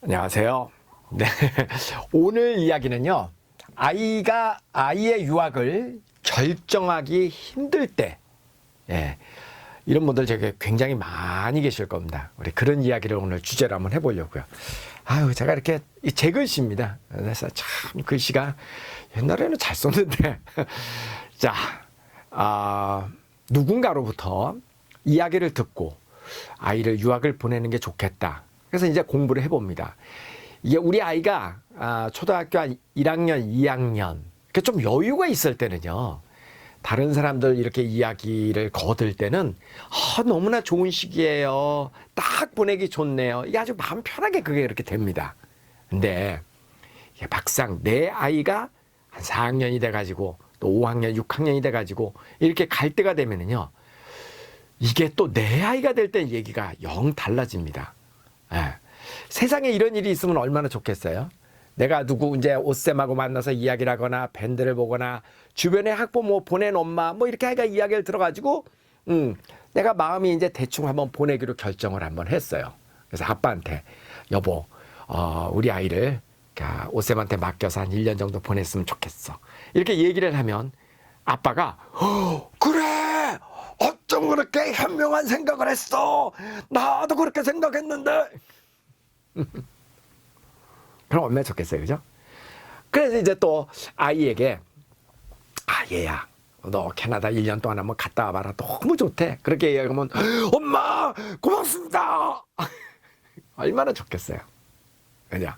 안녕하세요. 네. 오늘 이야기는요, 아이의 유학을 결정하기 힘들 때, 예, 이런 분들 되게 굉장히 많이 계실 겁니다. 우리 그런 이야기를 오늘 주제로 한번 해보려고요. 제가 이렇게 제 글씨입니다. 그래서 참 글씨가 옛날에는 잘 썼는데, 자, 누군가로부터 이야기를 듣고 아이를 유학을 보내는 게 좋겠다. 그래서 이제 공부를 해봅니다. 이게 우리 아이가 초등학교 1학년, 2학년 좀 여유가 있을 때는요. 다른 사람들 이렇게 이야기를 거들 때는 너무나 좋은 시기예요. 딱 보내기 좋네요. 이게 아주 마음 편하게 그게 이렇게 됩니다. 근데 이게 막상 내 아이가 한 4학년이 돼가지고 또 5학년, 6학년이 돼가지고 이렇게 갈 때가 되면은요. 이게 또 내 아이가 될 때 얘기가 영 달라집니다. 예. 세상에 이런 일이 있으면 얼마나 좋겠어요. 내가 누구 이제 오쌤하고 만나서 이야기를 하거나 밴드를 보거나 주변에 학부 뭐 보낸 엄마 뭐 이렇게 하니까 이야기를 들어가지고 내가 마음이 이제 대충 한번 보내기로 결정을 한번 했어요. 그래서 아빠한테 여보 우리 아이를 오쌤한테 맡겨서 한 1년 정도 보냈으면 좋겠어. 이렇게 얘기를 하면 아빠가 그래 어쩜 그렇게 현명한 생각을 했어. 나도 그렇게 생각했는데. 그럼 얼마나 좋겠어요, 그죠? 그래서 이제 또 아이에게 얘야 너 캐나다 1년 동안 한번 갔다 와봐라. 너무 좋대. 그렇게 얘기하면 엄마 고맙습니다. 얼마나 좋겠어요. 그죠?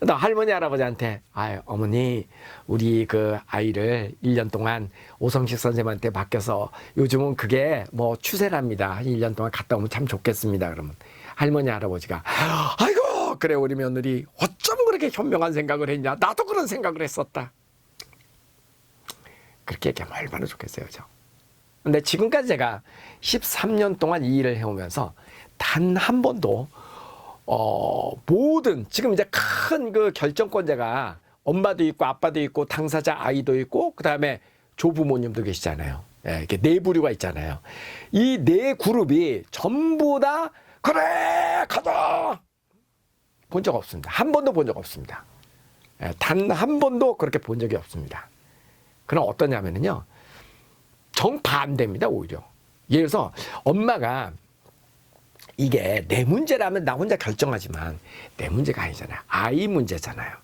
또 할머니 할아버지한테 어머니 우리 그 아이를 1년 동안 오성식 선생님한테 맡겨서 요즘은 그게 뭐 추세랍니다. 한 1년 동안 갔다 오면 참 좋겠습니다. 그러면 할머니 할아버지가 아이고 그래 우리 며느리 어쩜 그렇게 현명한 생각을 했냐. 나도 그런 생각을 했었다. 그렇게 얘기하면 얼마나 좋겠어요. 그죠? 근데 지금까지 제가 13년 동안 이 일을 해오면서 단 한 번도 모든 지금 이제 큰 그 결정권자가 엄마도 있고 아빠도 있고 당사자 아이도 있고 그 다음에 조부모님도 계시잖아요. 예, 이렇게 네 부류가 있잖아요. 이 네 그룹이 전부 다 그래 가자 본 적 없습니다. 한 번도 본 적 없습니다. 예, 단 한 번도 그렇게 본 적이 없습니다. 그럼 어떠냐면요 정반대입니다. 오히려 예를 들어서 엄마가 이게 내 문제라면 나 혼자 결정하지만 내 문제가 아니잖아요. 아이 문제잖아요.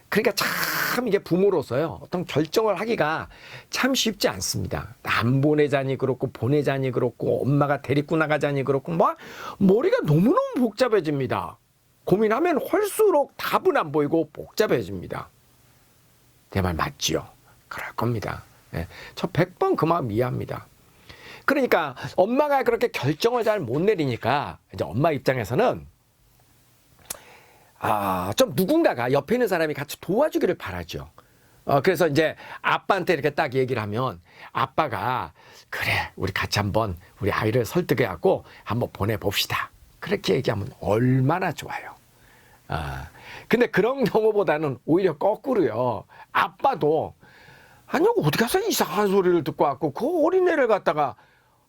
그러니까 참 이게 부모로서요. 어떤 결정을 하기가 참 쉽지 않습니다. 안 보내자니 그렇고 보내자니 그렇고 엄마가 데리고 나가자니 그렇고 뭐 머리가 너무너무 복잡해집니다. 고민하면 할수록 답은 안 보이고 복잡해집니다. 내 말 맞지요? 그럴 겁니다. 예, 저 100번 그 마음 이해합니다. 그러니까 엄마가 그렇게 결정을 잘 못 내리니까 이제 엄마 입장에서는 좀 누군가가 옆에 있는 사람이 같이 도와주기를 바라죠. 그래서 이제 아빠한테 이렇게 딱 얘기를 하면 아빠가 그래 우리 같이 한번 우리 아이를 설득해 갖고 한번 보내봅시다. 그렇게 얘기하면 얼마나 좋아요. 근데 그런 경우보다는 오히려 거꾸로요. 아빠도 아니 어디 가서 이상한 소리를 듣고 왔고 그 어린애를 갖다가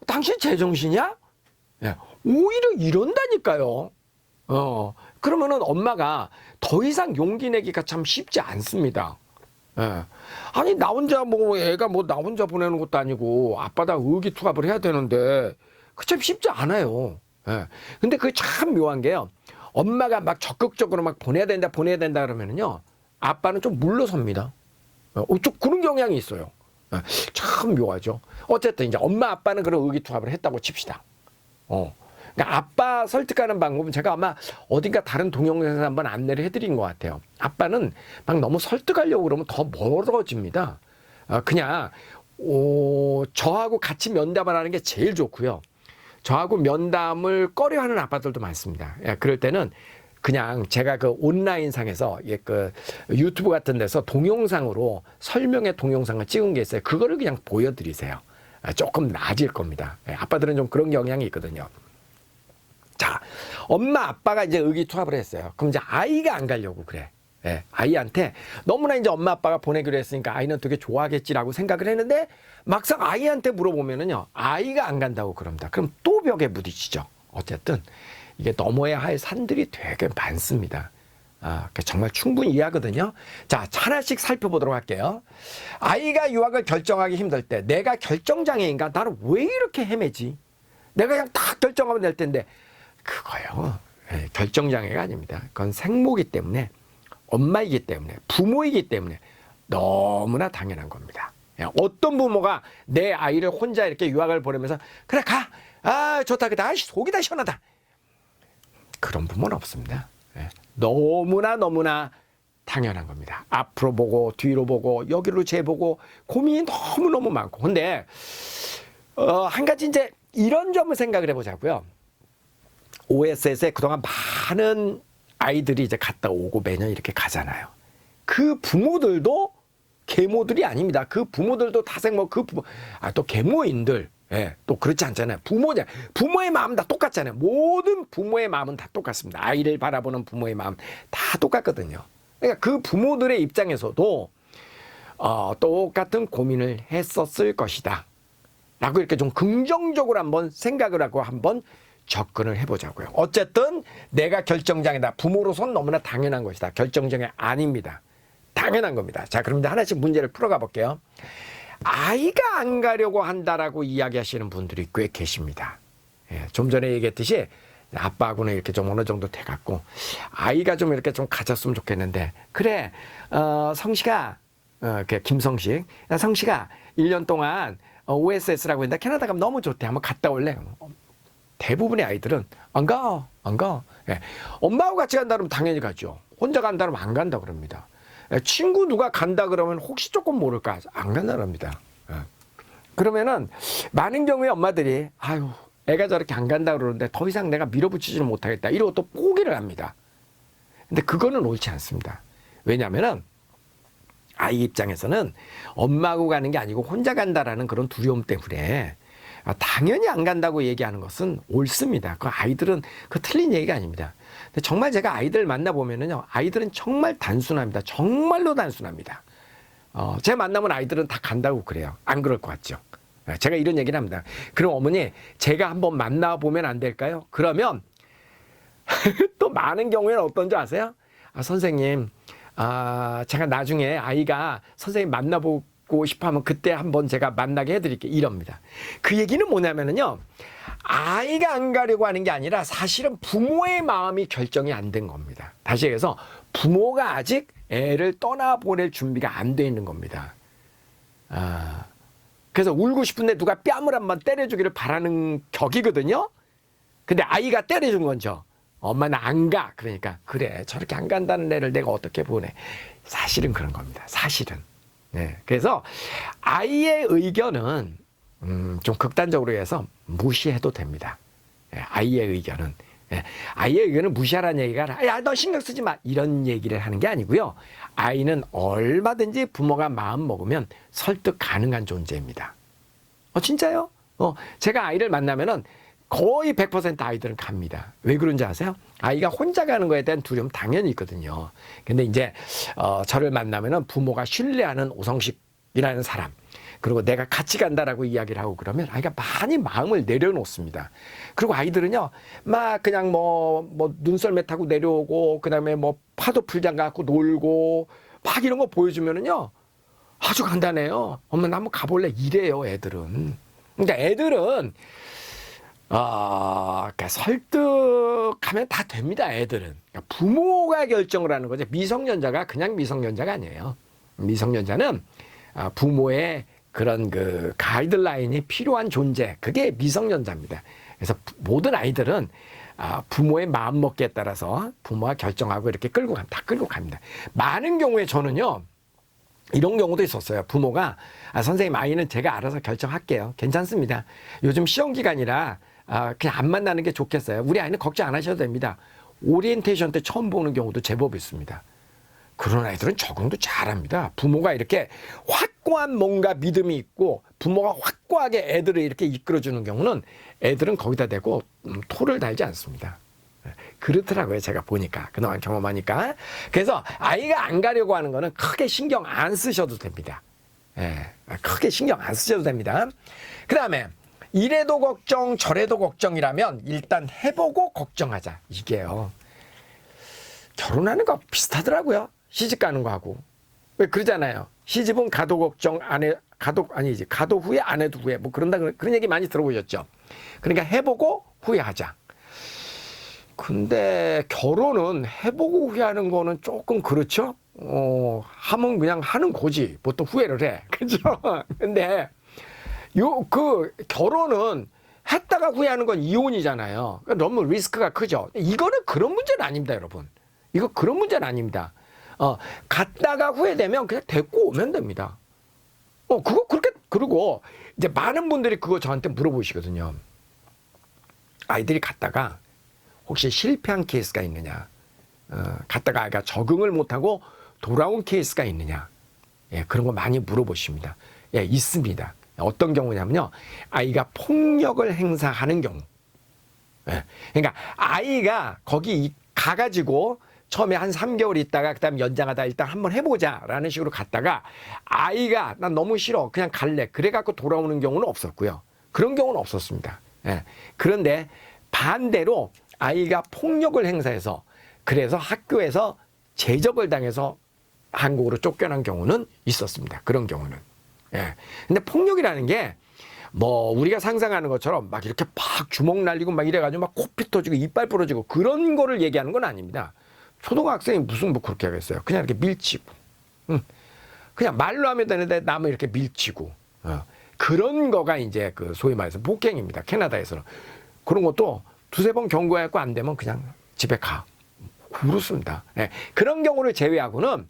당신 제정신이야? 예, 오히려 이런다니까요. 그러면은 엄마가 더 이상 용기 내기가 참 쉽지 않습니다. 예. 아니 나 혼자 뭐 애가 뭐 나 혼자 보내는 것도 아니고 아빠다 의기투합을 해야 되는데 그 참 쉽지 않아요. 예. 근데 그게 참 묘한 게요. 엄마가 막 적극적으로 막 보내야 된다 그러면은요 아빠는 좀 물러섭니다. 좀 그런 경향이 있어요. 참 묘하죠. 어쨌든 이제 엄마 아빠는 그런 의기투합을 했다고 칩시다. 그러니까 아빠 설득하는 방법은 제가 아마 어딘가 다른 동영상에서 한번 안내를 해드린 것 같아요. 아빠는 막 너무 설득하려고 그러면 더 멀어집니다. 그냥 저하고 같이 면담을 하는 게 제일 좋고요. 저하고 면담을 꺼려하는 아빠들도 많습니다. 그럴 때는 그냥 제가 그 온라인상에서 그 유튜브 같은 데서 동영상으로 설명의 동영상을 찍은 게 있어요. 그거를 그냥 보여드리세요. 조금 나아질 겁니다. 아빠들은 좀 그런 경향이 있거든요. 자, 엄마 아빠가 이제 의기투합을 했어요. 그럼 이제 아이가 안 가려고 그래. 아이한테 너무나 이제 엄마 아빠가 보내기로 했으니까 아이는 되게 좋아하겠지라고 생각을 했는데 막상 아이한테 물어보면은요 아이가 안 간다고 그럽니다. 그럼 또 벽에 부딪히죠. 어쨌든 이게 넘어야 할 산들이 되게 많습니다. 정말 충분히 이해하거든요. 자, 하나씩 살펴보도록 할게요. 아이가 유학을 결정하기 힘들 때 내가 결정장애인가? 나는 왜 이렇게 헤매지? 내가 그냥 딱 결정하면 될 텐데. 그거요. 결정장애가 아닙니다. 그건 생모이기 때문에, 엄마이기 때문에, 부모이기 때문에 너무나 당연한 겁니다. 어떤 부모가 내 아이를 혼자 이렇게 유학을 보내면서 그래 가! 아 좋다 그다 아이씨 속이 다 시원하다. 그런 부모는 없습니다. 너무나 당연한 겁니다. 앞으로 보고 뒤로 보고 여기로 재보고 고민이 너무너무 많고. 근데 한 가지 이제 이런 점을 생각을 해보자고요. OSS에 그동안 많은 아이들이 이제 갔다 오고 매년 이렇게 가잖아요. 그 부모들도 계모들이 아닙니다. 그 부모들도 다생모 그 부모 또 계모인들 또 그렇지 않잖아요. 부모의 마음 다 똑같잖아요. 모든 부모의 마음은 다 똑같습니다. 아이를 바라보는 부모의 마음 다 똑같거든요. 그러니까 그 부모들의 입장에서도 똑같은 고민을 했었을 것이다 라고 이렇게 좀 긍정적으로 한번 생각을 하고 한번 접근을 해보자고요. 어쨌든 내가 결정장애다. 부모로서는 너무나 당연한 것이다. 결정장애 아닙니다. 당연한 겁니다. 자, 그럼 이제 하나씩 문제를 풀어가 볼게요. 아이가 안 가려고 한다라고 이야기하시는 분들이 꽤 계십니다. 좀 전에 얘기했듯이 아빠하고는 이렇게 좀 어느 정도 돼갖고 아이가 좀 이렇게 좀 가졌으면 좋겠는데 그래 성식아 김성식 성식아 1년 동안 OSS라고 했는데 캐나다 가면 너무 좋대. 한번 갔다 올래? 대부분의 아이들은 안 가. 엄마하고 같이 간다 그러면 당연히 가죠. 혼자 간다 그러면 안 간다 그럽니다. 친구 누가 간다 그러면 혹시 조금 모를까? 안 간다 그럽니다. 그러면은 많은 경우에 엄마들이 아유 애가 저렇게 안 간다 그러는데 더 이상 내가 밀어붙이지는 못하겠다. 이러고 또 포기를 합니다. 근데 그거는 옳지 않습니다. 왜냐하면은 아이 입장에서는 엄마하고 가는 게 아니고 혼자 간다라는 그런 두려움 때문에 당연히 안 간다고 얘기하는 것은 옳습니다. 그 아이들은 그 틀린 얘기가 아닙니다. 근데 정말 제가 아이들 만나보면은요, 아이들은 정말 단순합니다. 정말로 단순합니다. 제 만나면 아이들은 다 간다고 그래요. 안 그럴 것 같죠? 제가 이런 얘기를 합니다. 그럼 어머니, 제가 한번 만나보면 안 될까요? 그러면 또 많은 경우에는 어떤 줄 아세요? 선생님, 제가 나중에 아이가 선생님 만나보고 싶어 하면 그때 한번 제가 만나게 해드릴게요. 이럽니다. 그 얘기는 뭐냐면은요, 아이가 안 가려고 하는 게 아니라 사실은 부모의 마음이 결정이 안 된 겁니다. 다시 얘기해서 부모가 아직 애를 떠나보낼 준비가 안 돼 있는 겁니다. 그래서 울고 싶은데 누가 뺨을 한번 때려주기를 바라는 격이거든요. 근데 아이가 때려준 건죠. 엄마는 안 가. 그러니까 그래 저렇게 안 간다는 애를 내가 어떻게 보내. 사실은 그런 겁니다. 사실은. 네. 그래서 아이의 의견은 좀 극단적으로 해서 무시해도 됩니다. 아이의 의견은. 아이의 의견은 무시하라는 얘기가 야, 너 신경 쓰지 마. 이런 얘기를 하는 게 아니고요. 아이는 얼마든지 부모가 마음 먹으면 설득 가능한 존재입니다. 진짜요? 제가 아이를 만나면은 거의 100% 아이들은 갑니다. 왜 그런지 아세요? 아이가 혼자 가는 거에 대한 두려움 당연히 있거든요. 근데 이제 저를 만나면은 부모가 신뢰하는 오성식이라는 사람, 그리고 내가 같이 간다라고 이야기를 하고 그러면 아이가 많이 마음을 내려놓습니다. 그리고 아이들은요, 막 그냥 뭐 눈썰매 타고 내려오고, 그 다음에 뭐 파도 풀장 갖고 놀고, 막 이런 거 보여주면은요, 아주 간단해요. 엄마 나 한번 가볼래? 이래요, 애들은. 그러니까 애들은 그러니까 설득하면 다 됩니다, 애들은. 그러니까 부모가 결정을 하는 거죠. 미성년자가 그냥 미성년자가 아니에요. 미성년자는 부모의 그런 그 가이드라인이 필요한 존재. 그게 미성년자입니다. 그래서 모든 아이들은 부모의 마음먹기에 따라서 부모가 결정하고 이렇게 다 끌고 갑니다. 많은 경우에 저는요, 이런 경우도 있었어요. 부모가 선생님 아이는 제가 알아서 결정할게요. 괜찮습니다. 요즘 시험 기간이라 그냥 안 만나는 게 좋겠어요. 우리 아이는 걱정 안 하셔도 됩니다. 오리엔테이션 때 처음 보는 경우도 제법 있습니다. 그런 아이들은 적응도 잘합니다. 부모가 이렇게 확고한 뭔가 믿음이 있고 부모가 확고하게 애들을 이렇게 이끌어주는 경우는 애들은 거기다 대고 토를 달지 않습니다. 그렇더라고요. 제가 보니까. 그동안 경험하니까. 그래서 아이가 안 가려고 하는 거는 크게 신경 안 쓰셔도 됩니다. 크게 신경 안 쓰셔도 됩니다. 그 다음에 이래도 걱정 저래도 걱정이라면 일단 해보고 걱정하자. 이게요. 결혼하는 거 비슷하더라고요. 시집 가는 거하고. 왜 그러잖아요. 시집은 가도 걱정 안 해, 가도 후회 안 해도 후회. 뭐 그런 얘기 많이 들어보셨죠. 그러니까 해보고 후회하자. 근데 결혼은 해보고 후회하는 거는 조금 그렇죠. 하면 그냥 하는 거지. 보통 후회를 해. 그죠? 근데 결혼은 했다가 후회하는 건 이혼이잖아요. 그러니까 너무 리스크가 크죠. 이거는 그런 문제는 아닙니다, 여러분. 이거 그런 문제는 아닙니다. 갔다가 후회되면 그냥 데리고 오면 됩니다. 그리고 이제 많은 분들이 그거 저한테 물어보시거든요. 아이들이 갔다가 혹시 실패한 케이스가 있느냐? 갔다가 아이가 적응을 못하고 돌아온 케이스가 있느냐? 예, 그런 거 많이 물어보십니다. 예, 있습니다. 어떤 경우냐면요. 아이가 폭력을 행사하는 경우. 예, 그러니까 아이가 거기 가가지고 처음에 한 3개월 있다가 그다음 연장하다 일단 한번 해보자라는 식으로 갔다가 아이가 난 너무 싫어 그냥 갈래 그래갖고 돌아오는 경우는 없었고요. 그런 경우는 없었습니다. 예. 그런데 반대로 아이가 폭력을 행사해서 그래서 학교에서 제적을 당해서 한국으로 쫓겨난 경우는 있었습니다. 그런 경우는. 예. 근데 폭력이라는 게 뭐 우리가 상상하는 것처럼 막 이렇게 막 주먹 날리고 막 이래가지고 막 코피 터지고 이빨 부러지고 그런 거를 얘기하는 건 아닙니다. 초등학생이 무슨 뭐 그렇게 하겠어요. 그냥 이렇게 밀치고. 그냥 말로 하면 되는데 남을 이렇게 밀치고. 그런 거가 이제 그 소위 말해서 폭행입니다. 캐나다에서는. 그런 것도 두세 번 경고하고 안 되면 그냥 집에 가. 그렇습니다. 예. 그런 경우를 제외하고는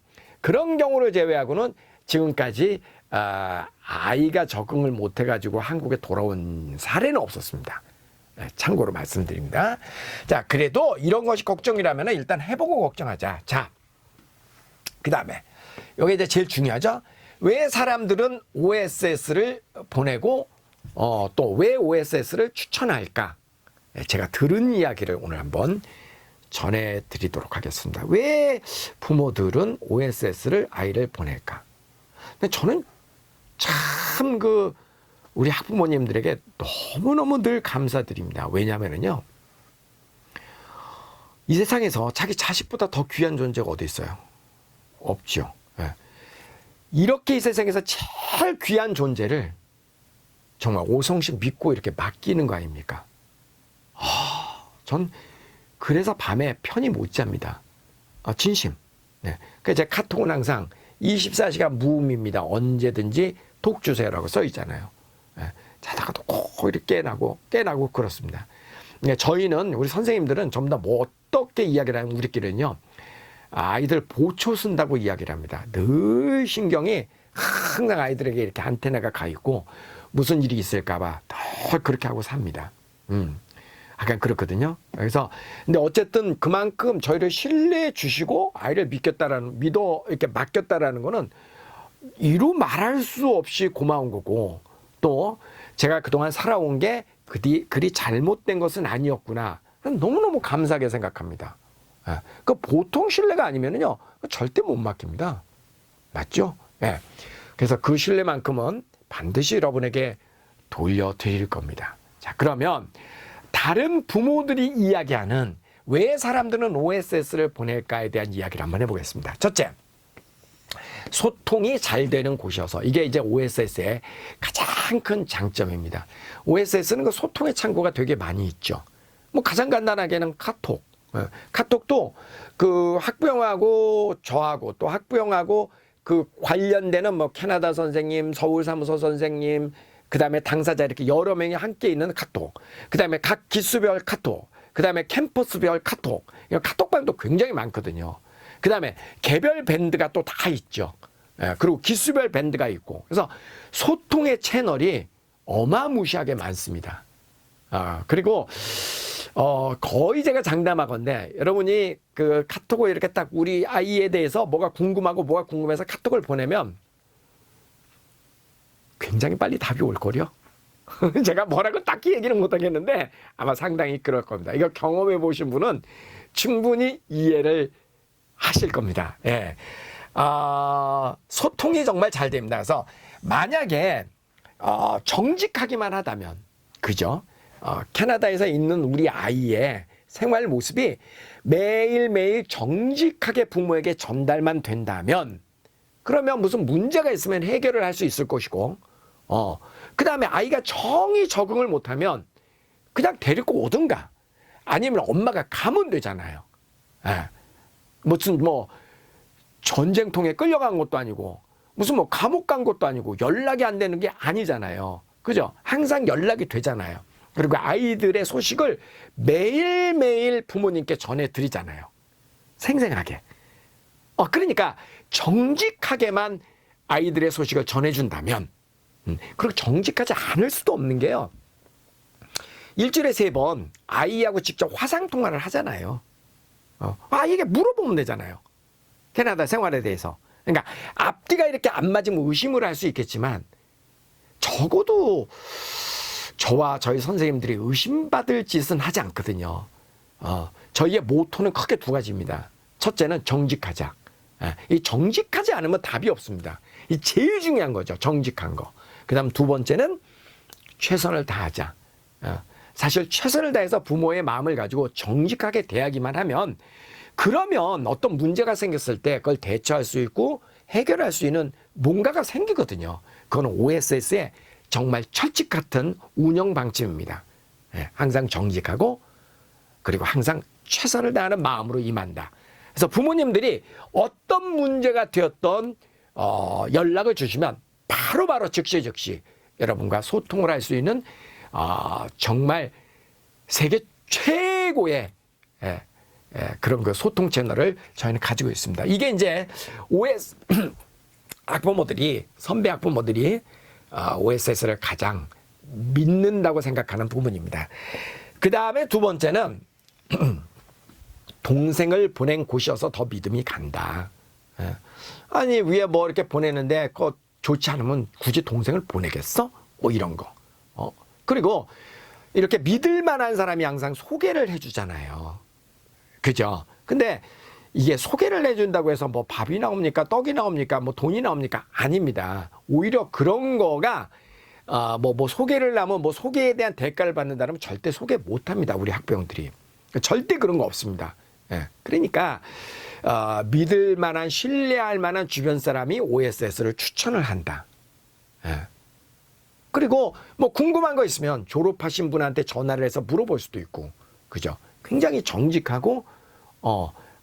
지금까지 아이가 적응을 못 해가지고 한국에 돌아온 사례는 없었습니다. 참고로 말씀드립니다. 자, 그래도 이런 것이 걱정이라면 일단 해보고 걱정하자. 자, 그 다음에 여기 이제 제일 중요하죠. 왜 사람들은 OSS를 보내고 또 왜 OSS를 추천할까? 제가 들은 이야기를 오늘 한번 전해드리도록 하겠습니다. 왜 부모들은 OSS를 아이를 보낼까? 근데 저는 참 우리 학부모님들에게 너무너무 늘 감사드립니다. 왜냐면은요, 이 세상에서 자기 자식보다 더 귀한 존재가 어디 있어요? 없죠. 예. 이렇게 이 세상에서 제일 귀한 존재를 정말 오성식 믿고 이렇게 맡기는 거 아닙니까? 전 그래서 밤에 편히 못 잡니다. 진심. 네. 그래서 제 카톡은 항상 24시간 무음입니다. 언제든지 톡 주세요라고 써 있잖아요. 예. 자다가도 꼭 이렇게 깨나고 그렇습니다. 저희는 우리 선생님들은 전부 다 뭐 어떻게 이야기를 하면 우리끼리는요. 아이들 보초 쓴다고 이야기를 합니다. 늘 신경이 항상 아이들에게 이렇게 안테나가 가 있고 무슨 일이 있을까봐 늘 그렇게 하고 삽니다. 약간 그렇거든요. 그래서 근데 어쨌든 그만큼 저희를 신뢰해 주시고 아이를 이렇게 맡겼다라는 거는 이루 말할 수 없이 고마운 거고 또 제가 그동안 살아온 게 그리 잘못된 것은 아니었구나. 너무너무 감사하게 생각합니다. 그 보통 신뢰가 아니면은요 절대 못 맡깁니다. 맞죠? 예. 그래서 그 신뢰만큼은 반드시 여러분에게 돌려드릴 겁니다. 자, 그러면 다른 부모들이 이야기하는 왜 사람들은 OSS를 보낼까에 대한 이야기를 한번 해보겠습니다. 첫째, 소통이 잘 되는 곳이어서 이게 이제 OSS의 가장 큰 장점입니다. OSS는 그 소통의 창구가 되게 많이 있죠. 뭐 가장 간단하게는 카톡. 카톡도 그 학부형하고 저하고 또 학부형하고 그 관련되는 뭐 캐나다 선생님, 서울 사무소 선생님, 그 다음에 당사자 이렇게 여러 명이 함께 있는 카톡, 그 다음에 각 기수별 카톡, 그 다음에 캠퍼스별 카톡, 카톡방도 굉장히 많거든요. 그 다음에 개별 밴드가 또 다 있죠. 그리고 기수별 밴드가 있고, 그래서 소통의 채널이 어마무시하게 많습니다. 그리고 거의 제가 장담하건대 여러분이 그 카톡을 이렇게 딱 우리 아이에 대해서 뭐가 궁금하고 뭐가 궁금해서 카톡을 보내면 굉장히 빨리 답이 올 거려. 제가 뭐라고 딱히 얘기는 못 하겠는데 아마 상당히 그럴 겁니다. 이거 경험해 보신 분은 충분히 이해를 하실 겁니다. 예. 소통이 정말 잘 됩니다. 그래서 만약에 정직하기만 하다면, 그죠? 캐나다에서 있는 우리 아이의 생활 모습이 매일매일 정직하게 부모에게 전달만 된다면 그러면 무슨 문제가 있으면 해결을 할 수 있을 것이고 그 다음에 아이가 정이 적응을 못하면 그냥 데리고 오든가 아니면 엄마가 가면 되잖아요. 예. 무슨 뭐 전쟁통에 끌려간 것도 아니고 무슨 뭐 감옥 간 것도 아니고 연락이 안 되는 게 아니잖아요. 그죠? 항상 연락이 되잖아요. 그리고 아이들의 소식을 매일매일 부모님께 전해드리잖아요. 생생하게. 그러니까 정직하게만 아이들의 소식을 전해준다면 그리고 정직하지 않을 수도 없는 게요. 일주일에 3번 아이하고 직접 화상통화를 하잖아요. 아이에게 물어보면 되잖아요. 캐나다 생활에 대해서. 그러니까 앞뒤가 이렇게 안 맞으면 의심을 할 수 있겠지만 적어도 저와 저희 선생님들이 의심받을 짓은 하지 않거든요. 저희의 모토는 크게 2가지입니다. 첫째는 정직하자. 이 정직하지 않으면 답이 없습니다. 이 제일 중요한 거죠. 정직한 거. 그 다음 2번째는 최선을 다하자. 사실 최선을 다해서 부모의 마음을 가지고 정직하게 대하기만 하면 그러면 어떤 문제가 생겼을 때 그걸 대처할 수 있고 해결할 수 있는 뭔가가 생기거든요. 그건 OSS의 정말 철칙 같은 운영 방침입니다. 항상 정직하고 그리고 항상 최선을 다하는 마음으로 임한다. 그래서 부모님들이 어떤 문제가 되었던 연락을 주시면 바로바로 즉시 여러분과 소통을 할 수 있는 정말 세계 최고의 그런 그 소통 채널을 저희는 가지고 있습니다. 이게 이제 OS 학부모들이 선배 학부모들이 OSS를 가장 믿는다고 생각하는 부분입니다. 그 다음에 2번째는 동생을 보낸 곳이어서 더 믿음이 간다. 아니 위에 뭐 이렇게 보내는데 그거 좋지 않으면 굳이 동생을 보내겠어? 이런 거. 그리고 이렇게 믿을 만한 사람이 항상 소개를 해주잖아요. 그죠? 근데 이게 소개를 해준다고 해서 뭐 밥이 나옵니까? 떡이 나옵니까? 뭐 돈이 나옵니까? 아닙니다. 오히려 그런 거가 뭐 소개를 하면 뭐 소개에 대한 대가를 받는다면 절대 소개 못 합니다. 우리 학부형들이. 절대 그런 거 없습니다. 그러니까 믿을 만한 신뢰할 만한 주변 사람이 OSS를 추천을 한다. 그리고 뭐 궁금한 거 있으면 졸업하신 분한테 전화를 해서 물어볼 수도 있고, 그죠? 굉장히 정직하고,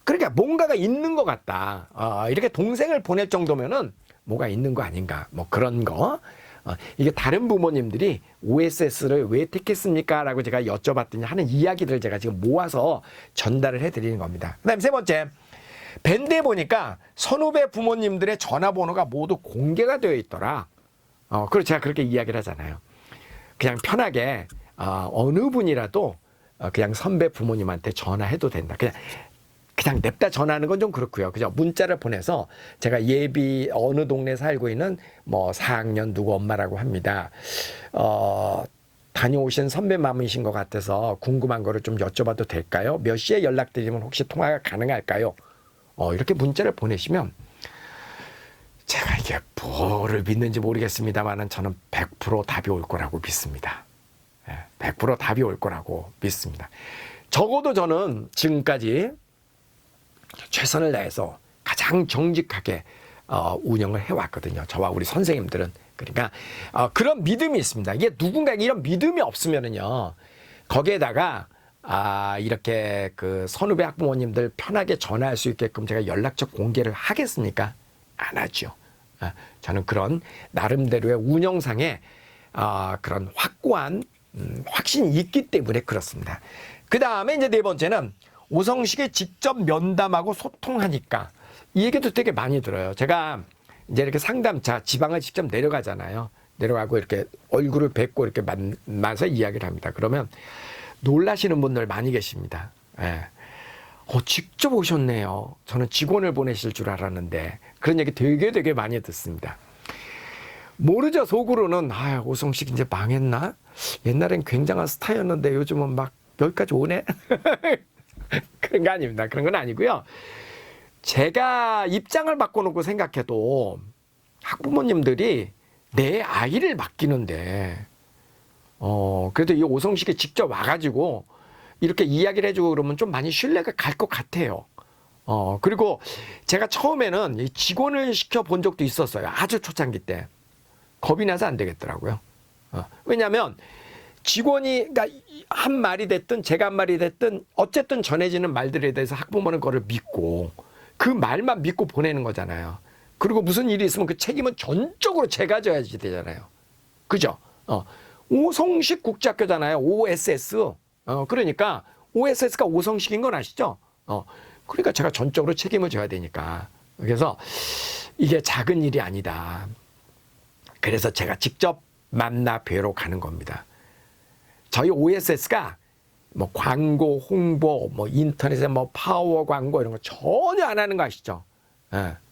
그러니까 뭔가가 있는 것 같다. 이렇게 동생을 보낼 정도면은 뭐가 있는 거 아닌가. 뭐 그런 거. 이게 다른 부모님들이 OSS를 왜 택했습니까? 라고 제가 여쭤봤더니 하는 이야기들을 제가 지금 모아서 전달을 해드리는 겁니다. 그 다음에 3번째. 밴드에 보니까 선후배 부모님들의 전화번호가 모두 공개가 되어 있더라. 그리고 제가 그렇게 이야기를 하잖아요. 그냥 편하게 어느 분이라도 그냥 선배 부모님한테 전화해도 된다. 그냥 냅다 전화하는 건 좀 그렇고요. 그죠? 문자를 보내서 제가 예비 어느 동네 살고 있는 뭐 4학년 누구 엄마라고 합니다. 다녀오신 선배맘이신 것 같아서 궁금한 거를 좀 여쭤봐도 될까요? 몇 시에 연락드리면 혹시 통화가 가능할까요? 이렇게 문자를 보내시면 제가 이게 뭐를 믿는지 모르겠습니다만은 저는 100% 답이 올 거라고 믿습니다. 100% 답이 올 거라고 믿습니다. 적어도 저는 지금까지 최선을 다해서 가장 정직하게 운영을 해왔거든요. 저와 우리 선생님들은. 그러니까 그런 믿음이 있습니다. 이게 누군가에게 이런 믿음이 없으면은요. 거기에다가 이렇게 그 선후배 학부모님들 편하게 전화할 수 있게끔 제가 연락처 공개를 하겠습니까? 안 하죠. 저는 그런 나름대로의 운영상에 그런 확고한 확신이 있기 때문에 그렇습니다. 그 다음에 이제 4번째는 오성식에 직접 면담하고 소통하니까 이 얘기도 되게 많이 들어요. 제가 이제 이렇게 상담차 지방을 직접 내려가잖아요. 내려가고 이렇게 얼굴을 뵙고 이렇게 만나서 이야기를 합니다. 그러면 놀라시는 분들 많이 계십니다. 직접 오셨네요. 저는 직원을 보내실 줄 알았는데 그런 얘기 되게 많이 듣습니다. 모르죠. 속으로는 오성식 이제 망했나? 옛날엔 굉장한 스타였는데 요즘은 막 여기까지 오네? 그런 거 아닙니다. 그런 건 아니고요. 제가 입장을 바꿔놓고 생각해도 학부모님들이 내 아이를 맡기는데 그래도 이 오성식이 직접 와가지고 이렇게 이야기를 해주고 그러면 좀 많이 신뢰가 갈 것 같아요. 그리고 제가 처음에는 이 직원을 시켜본 적도 있었어요. 아주 초창기 때. 겁이 나서 안 되겠더라고요. 왜냐하면 직원이, 그러니까 한 말이 됐든 제가 한 말이 됐든 어쨌든 전해지는 말들에 대해서 학부모는 그거를 믿고 그 말만 믿고 보내는 거잖아요. 그리고 무슨 일이 있으면 그 책임은 전적으로 제가 져야지 되잖아요. 그죠? 오성식 국제학교잖아요. OSS. 그러니까 OSS가 오성식인 건 아시죠? 그러니까 제가 전적으로 책임을 져야 되니까. 그래서 이게 작은 일이 아니다. 그래서 제가 직접 만나 뵈러 가는 겁니다. 저희 OSS가 뭐 광고, 홍보, 뭐 인터넷에 뭐 파워 광고 이런 거 전혀 안 하는 거 아시죠?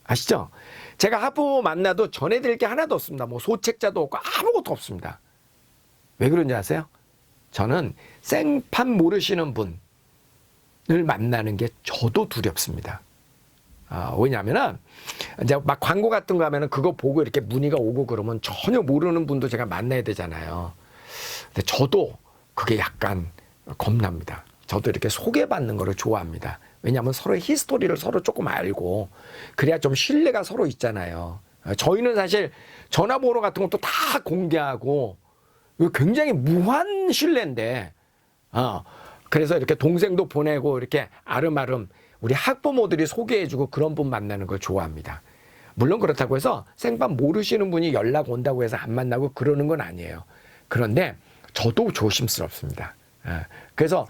아시죠? 제가 학부모 만나도 전해드릴 게 하나도 없습니다. 뭐 소책자도 없고 아무것도 없습니다. 왜 그런지 아세요? 저는 생판 모르시는 분을 만나는 게 저도 두렵습니다. 왜냐하면은 이제 막 광고 같은 거 하면은 그거 보고 이렇게 문의가 오고 그러면 전혀 모르는 분도 제가 만나야 되잖아요. 근데 저도 그게 약간 겁납니다. 저도 이렇게 소개받는 거를 좋아합니다. 왜냐하면 서로의 히스토리를 서로 조금 알고 그래야 좀 신뢰가 서로 있잖아요. 저희는 사실 전화번호 같은 것도 다 공개하고 굉장히 무한 신뢰인데 그래서 이렇게 동생도 보내고 이렇게 아름아름 우리 학부모들이 소개해주고 그런 분 만나는 걸 좋아합니다. 물론 그렇다고 해서 생판 모르시는 분이 연락 온다고 해서 안 만나고 그러는 건 아니에요. 그런데 저도 조심스럽습니다. 그래서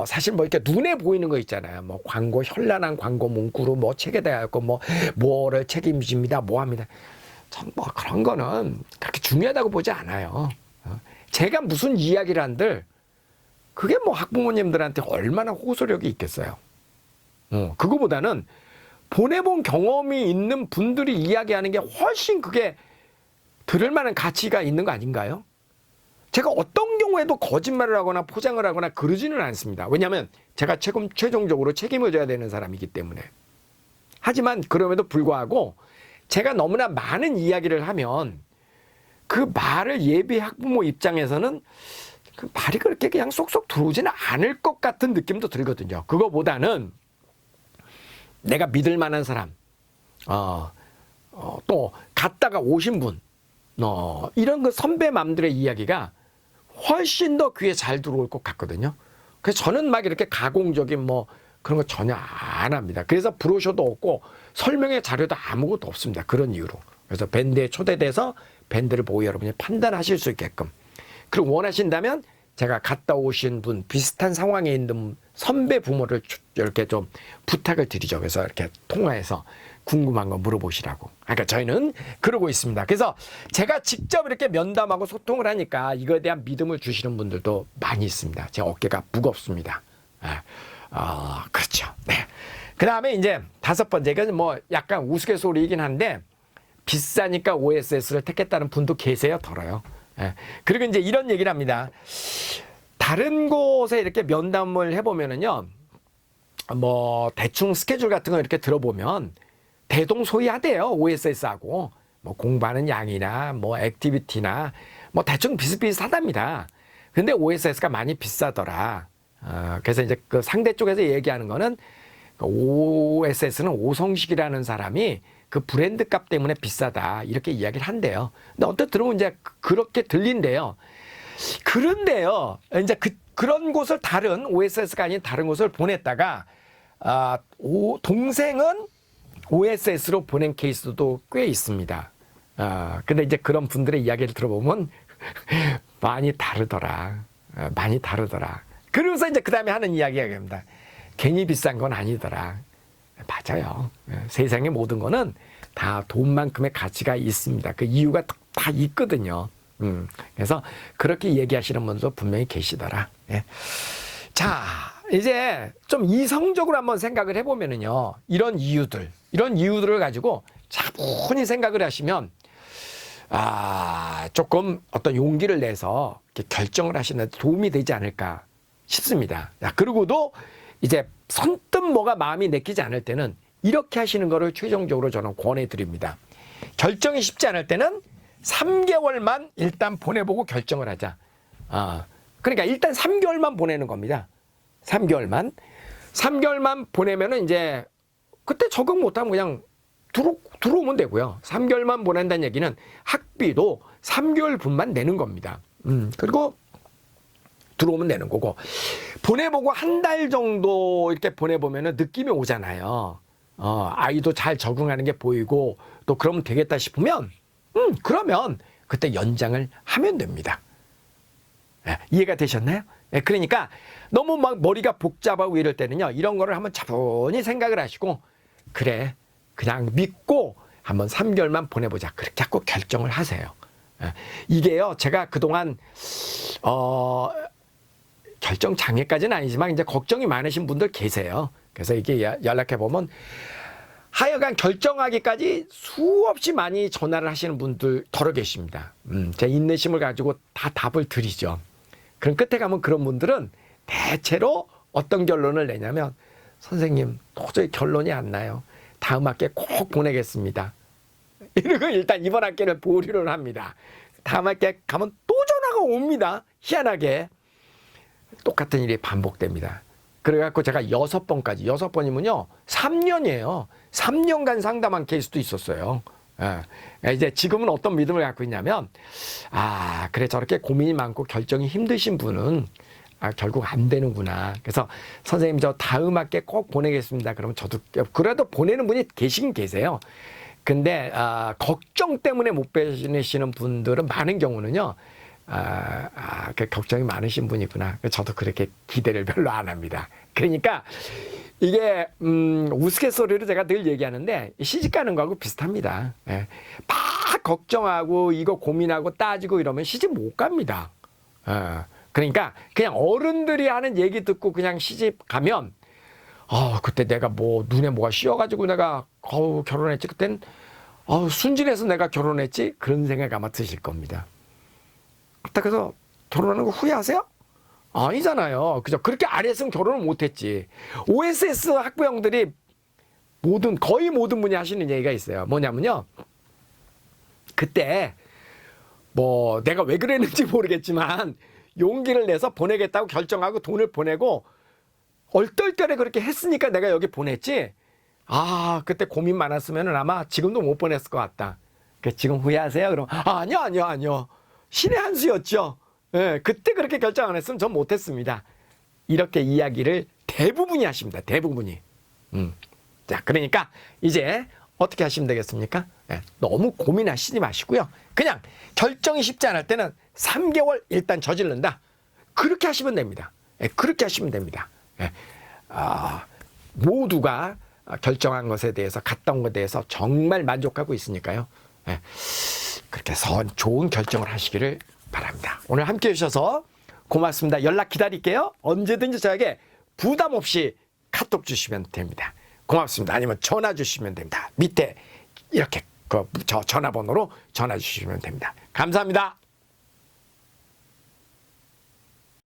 사실 뭐 이렇게 눈에 보이는 거 있잖아요. 뭐 광고 현란한 광고 문구로 뭐 책에다 갖고 뭐를 책임집니다. 뭐 합니다. 참 뭐 그런 거는 그렇게 중요하다고 보지 않아요. 제가 무슨 이야기를 한들 그게 뭐 학부모님들한테 얼마나 호소력이 있겠어요. 그거보다는 보내본 경험이 있는 분들이 이야기하는 게 훨씬 그게 들을 만한 가치가 있는 거 아닌가요? 제가 어떤 경우에도 거짓말을 하거나 포장을 하거나 그러지는 않습니다. 왜냐하면 제가 최종적으로 책임을 져야 되는 사람이기 때문에. 하지만 그럼에도 불구하고 제가 너무나 많은 이야기를 하면 그 말을 예비 학부모 입장에서는 그 말이 그렇게 그냥 쏙쏙 들어오지는 않을 것 같은 느낌도 들거든요. 그거보다는 내가 믿을 만한 사람, 또 갔다가 오신 분, 이런 그 선배 맘들의 이야기가 훨씬 더 귀에 잘 들어올 것 같거든요. 그래서 저는 막 이렇게 가공적인 뭐 그런 거 전혀 안 합니다. 그래서 브로셔도 없고 설명의 자료도 아무것도 없습니다. 그런 이유로. 그래서 밴드에 초대돼서 밴드를 보고 여러분이 판단하실 수 있게끔. 그리고 원하신다면 제가 갔다 오신 분, 비슷한 상황에 있는 선배 부모를 이렇게 좀 부탁을 드리죠. 그래서 이렇게 통화해서 궁금한 거 물어보시라고. 그러니까 저희는 그러고 있습니다. 그래서 제가 직접 이렇게 면담하고 소통을 하니까 이거에 대한 믿음을 주시는 분들도 많이 있습니다. 제 어깨가 무겁습니다. 그렇죠. 네. 그 다음에 이제 5번째, 이건 뭐 약간 우스갯소리이긴 한데 비싸니까 OSS를 택했다는 분도 계세요. 덜어요. 그리고 이제 이런 얘기를 합니다. 다른 곳에 이렇게 면담을 해보면은요, 뭐 대충 스케줄 같은 거 이렇게 들어보면 대동소이하대요. OSS하고 뭐 공부하는 양이나 뭐 액티비티나 뭐 대충 비슷비슷하답니다. 근데 OSS가 많이 비싸더라. 그래서 이제 그 상대 쪽에서 얘기하는 거는 OSS는 오성식이라는 사람이 그 브랜드 값 때문에 비싸다 이렇게 이야기를 한대요. 근데 어떻게 들으면 이제 그렇게 들린대요. 그런데요, 이제 그런 곳을 다른 OSS가 아닌 다른 곳을 보냈다가 동생은 OSS로 보낸 케이스도 꽤 있습니다. 근데 이제 그런 분들의 이야기를 들어보면 많이 다르더라. 많이 다르더라. 그러면서 이제 그 다음에 하는 이야기가 됩니다. 괜히 비싼 건 아니더라. 맞아요. 세상의 모든 거는 다 돈만큼의 가치가 있습니다. 그 이유가 다 있거든요. 그래서 그렇게 얘기하시는 분도 분명히 계시더라. 예. 자, 이제 좀 이성적으로 한번 생각을 해보면은요, 이런 이유들을 가지고 차분히 생각을 하시면, 조금 어떤 용기를 내서 이렇게 결정을 하시는 데 도움이 되지 않을까 싶습니다. 자, 그리고도 이제 선뜻 뭐가 마음이 내키지 않을 때는 이렇게 하시는 거를 최종적으로 저는 권해드립니다. 결정이 쉽지 않을 때는 3개월만 일단 보내보고 결정을 하자. 그러니까 일단 3개월만 보내는 겁니다. 3개월만. 3개월만 보내면은 이제 그때 적응 못하면 그냥 들어오면 되고요. 3개월만 보낸다는 얘기는 학비도 3개월 분만 내는 겁니다. 그리고 들어오면 되는 거고, 보내보고 한 달 정도 이렇게 보내보면은 느낌이 오잖아요. 아이도 잘 적응하는 게 보이고 또 그러면 되겠다 싶으면 그러면 그때 연장을 하면 됩니다. 이해가 되셨나요? 그러니까 너무 막 머리가 복잡하고 이럴 때는요, 이런 거를 한번 차분히 생각을 하시고, 그래, 그냥 믿고 한번 3개월만 보내보자, 그렇게 자꾸 결정을 하세요. 이게요, 제가 그동안 결정 장애까지는 아니지만 이제 걱정이 많으신 분들 계세요. 그래서 이게 연락해 보면 하여간 결정하기까지 수없이 많이 전화를 하시는 분들 덜어 계십니다. 제 인내심을 가지고 다 답을 드리죠. 그럼 끝에 가면 그런 분들은 대체로 어떤 결론을 내냐면, 선생님 도저히 결론이 안 나요. 다음 학기에 꼭 보내겠습니다. 이러고 일단 이번 학기를 보류를 합니다. 다음 학기에 가면 또 전화가 옵니다. 희한하게. 똑같은 일이 반복됩니다. 그래갖고 제가 6번까지, 6번이면요 3년이에요. 3년간 상담한 케이스도 있었어요. 이제 지금은 어떤 믿음을 갖고 있냐면, 그래, 저렇게 고민이 많고 결정이 힘드신 분은 결국 안 되는구나. 그래서 선생님 저 다음 학기에 꼭 보내겠습니다. 그러면 저도 그래도 보내는 분이 계시긴 계세요. 근데 걱정 때문에 못 보내시는 분들은 많은 경우는요, 그 걱정이 많으신 분이구나. 저도 그렇게 기대를 별로 안 합니다. 그러니까 이게 우스갯소리로 제가 늘 얘기하는데, 시집 가는 거하고 비슷합니다. 막 걱정하고 이거 고민하고 따지고 이러면 시집 못 갑니다. 그러니까 그냥 어른들이 하는 얘기 듣고 그냥 시집 가면, 그때 내가 뭐 눈에 뭐가 씌어가지고 내가 결혼했지, 그땐 순진해서 내가 결혼했지, 그런 생각 아마 드실 겁니다. 그래서 결혼하는 거 후회하세요? 아니잖아요. 그죠? 그렇게 안 했으면 결혼을 못 했지. OSS 학부형들이 거의 모든 분이 하시는 얘기가 있어요. 뭐냐면요, 그때 뭐 내가 왜 그랬는지 모르겠지만 용기를 내서 보내겠다고 결정하고 돈을 보내고 얼떨결에 그렇게 했으니까 내가 여기 보냈지, 그때 고민 많았으면 아마 지금도 못 보냈을 것 같다. 지금 후회하세요? 그럼 아니요. 신의 한 수였죠. 그때 그렇게 결정 안 했으면 전 못했습니다. 이렇게 이야기를 대부분이 하십니다. 대부분이. 자, 그러니까 이제 어떻게 하시면 되겠습니까? 너무 고민하시지 마시고요. 그냥 결정이 쉽지 않을 때는 3개월 일단 저지른다. 그렇게 하시면 됩니다. 그렇게 하시면 됩니다. 모두가 결정한 것에 대해서, 갔다 온 것에 대해서 정말 만족하고 있으니까요. 그렇게 좋은 결정을 하시기를 바랍니다. 오늘 함께 해주셔서 고맙습니다. 연락 기다릴게요. 언제든지 저에게 부담 없이 카톡 주시면 됩니다. 고맙습니다. 아니면 전화 주시면 됩니다. 밑에 이렇게 저 전화번호로 전화 주시면 됩니다. 감사합니다.